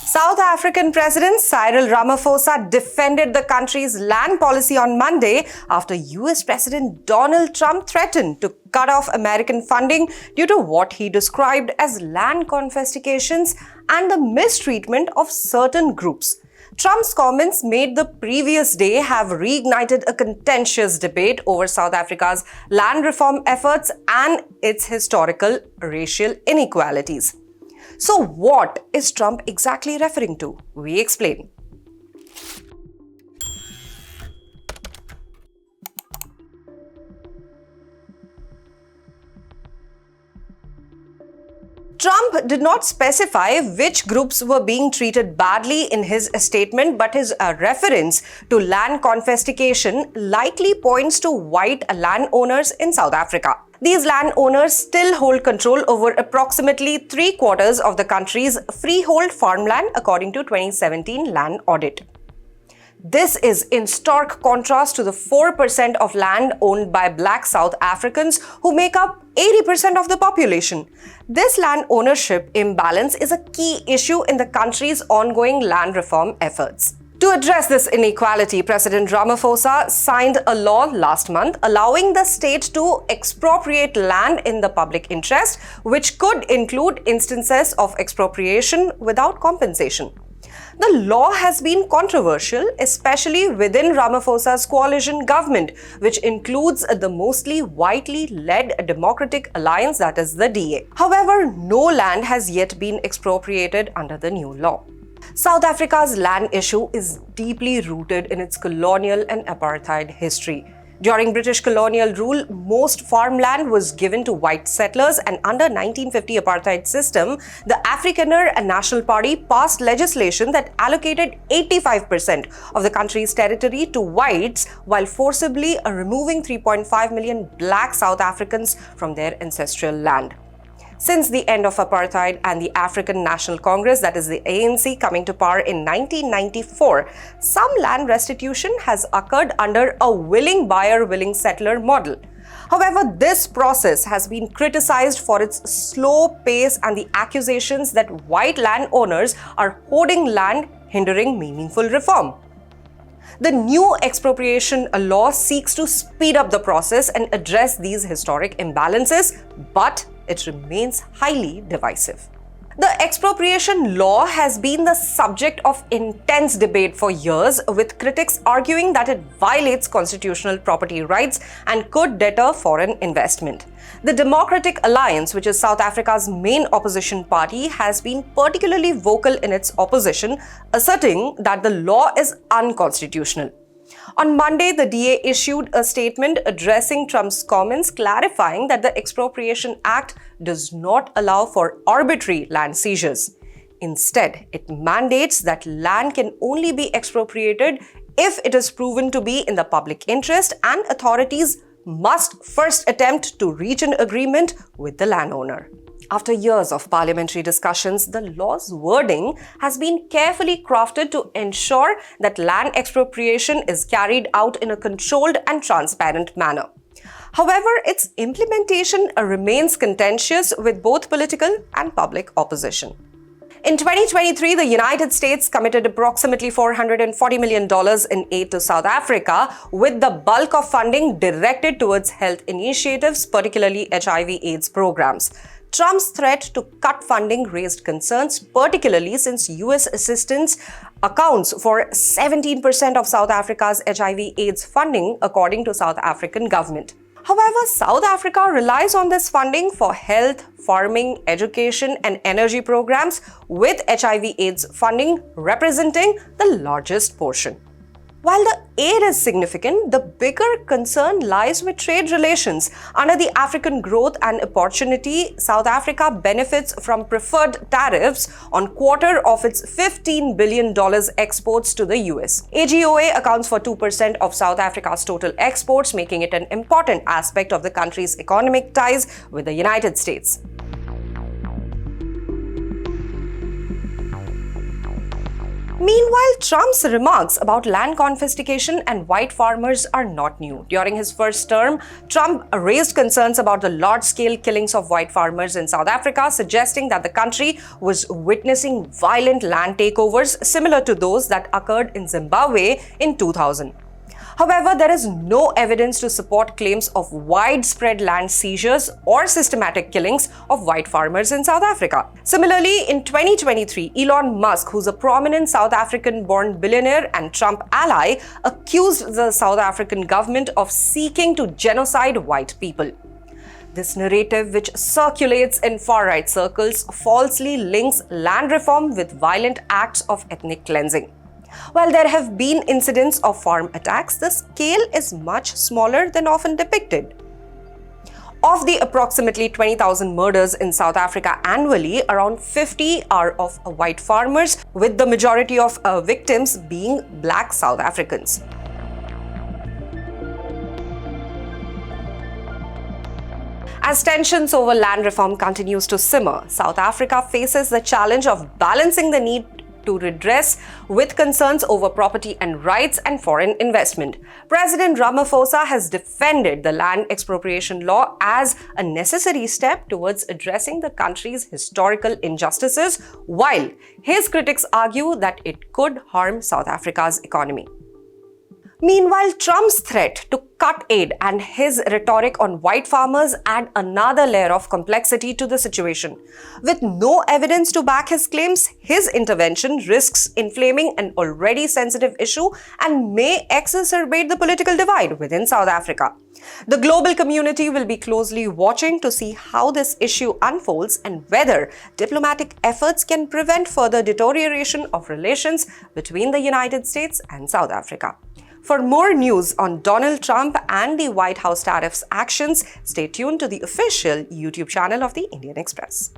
South African President Cyril Ramaphosa defended the country's land policy on Monday after US President Donald Trump threatened to cut off American funding due to what he described as land confiscations and the mistreatment of certain groups. Trump's comments made the previous day have reignited a contentious debate over South Africa's land reform efforts and its historical racial inequalities. So what is Trump exactly referring to? We explain. Trump did not specify which groups were being treated badly in his statement, but his reference to land confiscation likely points to white landowners in South Africa. These landowners still hold control over approximately 3/4 of the country's freehold farmland, according to 2017 land audit. This is in stark contrast to the 4% of land owned by Black South Africans, who make up 80% of the population. This land ownership imbalance is a key issue in the country's ongoing land reform efforts. To address this inequality, President Ramaphosa signed a law last month allowing the state to expropriate land in the public interest, which could include instances of expropriation without compensation. The law has been controversial, especially within Ramaphosa's coalition government, which includes the mostly whitely led Democratic Alliance, that is the DA. However, no land has yet been expropriated under the new law. South Africa's land issue is deeply rooted in its colonial and apartheid history. During British colonial rule, most farmland was given to white settlers, and under 1950 apartheid system, the Afrikaner National Party passed legislation that allocated 85% of the country's territory to whites while forcibly removing 3.5 million Black South Africans from their ancestral land. Since the end of apartheid and the African National Congress, that is the ANC, coming to power in 1994, some land restitution has occurred under a willing buyer, willing settler model. However, this process has been criticized for its slow pace and the accusations that white landowners are hoarding land, hindering meaningful reform. The new expropriation law seeks to speed up the process and address these historic imbalances, but it remains highly divisive. The expropriation law has been the subject of intense debate for years, with critics arguing that it violates constitutional property rights and could deter foreign investment. The Democratic Alliance, which is South Africa's main opposition party, has been particularly vocal in its opposition, asserting that the law is unconstitutional. On Monday, the DA issued a statement addressing Trump's comments, clarifying that the Expropriation Act does not allow for arbitrary land seizures. Instead, it mandates that land can only be expropriated if it is proven to be in the public interest, and authorities must first attempt to reach an agreement with the landowner. After years of parliamentary discussions, the law's wording has been carefully crafted to ensure that land expropriation is carried out in a controlled and transparent manner. However, its implementation remains contentious, with both political and public opposition. In 2023, the United States committed approximately $440 million in aid to South Africa, with the bulk of funding directed towards health initiatives, particularly HIV/AIDS programs. Trump's threat to cut funding raised concerns, particularly since US assistance accounts for 17% of South Africa's HIV/AIDS funding, according to South African government. However, South Africa relies on this funding for health, farming, education, and energy programs, with HIV/AIDS funding representing the largest portion. While the aid is significant, the bigger concern lies with trade relations. Under the African Growth and Opportunity, South Africa benefits from preferred tariffs on quarter of its $15 billion exports to the US. AGOA accounts for 2% of South Africa's total exports, making it an important aspect of the country's economic ties with the United States. Meanwhile, Trump's remarks about land confiscation and white farmers are not new. During his first term, Trump raised concerns about the large-scale killings of white farmers in South Africa, suggesting that the country was witnessing violent land takeovers similar to those that occurred in Zimbabwe in 2000. However, there is no evidence to support claims of widespread land seizures or systematic killings of white farmers in South Africa. Similarly, in 2023, Elon Musk, who's a prominent South African-born billionaire and Trump ally, accused the South African government of seeking to genocide white people. This narrative, which circulates in far-right circles, falsely links land reform with violent acts of ethnic cleansing. While there have been incidents of farm attacks, the scale is much smaller than often depicted. Of the approximately 20,000 murders in South Africa annually, around 50 are of white farmers, with the majority of victims being black South Africans. As tensions over land reform continues to simmer, South Africa faces the challenge of balancing the need to redress with concerns over property and rights and foreign investment. President Ramaphosa has defended the land expropriation law as a necessary step towards addressing the country's historical injustices, while his critics argue that it could harm South Africa's economy. Meanwhile, Trump's threat to cut aid and his rhetoric on white farmers add another layer of complexity to the situation. With no evidence to back his claims, his intervention risks inflaming an already sensitive issue and may exacerbate the political divide within South Africa. The global community will be closely watching to see how this issue unfolds and whether diplomatic efforts can prevent further deterioration of relations between the United States and South Africa. For more news on Donald Trump and the White House tariffs actions, stay tuned to the official YouTube channel of the Indian Express.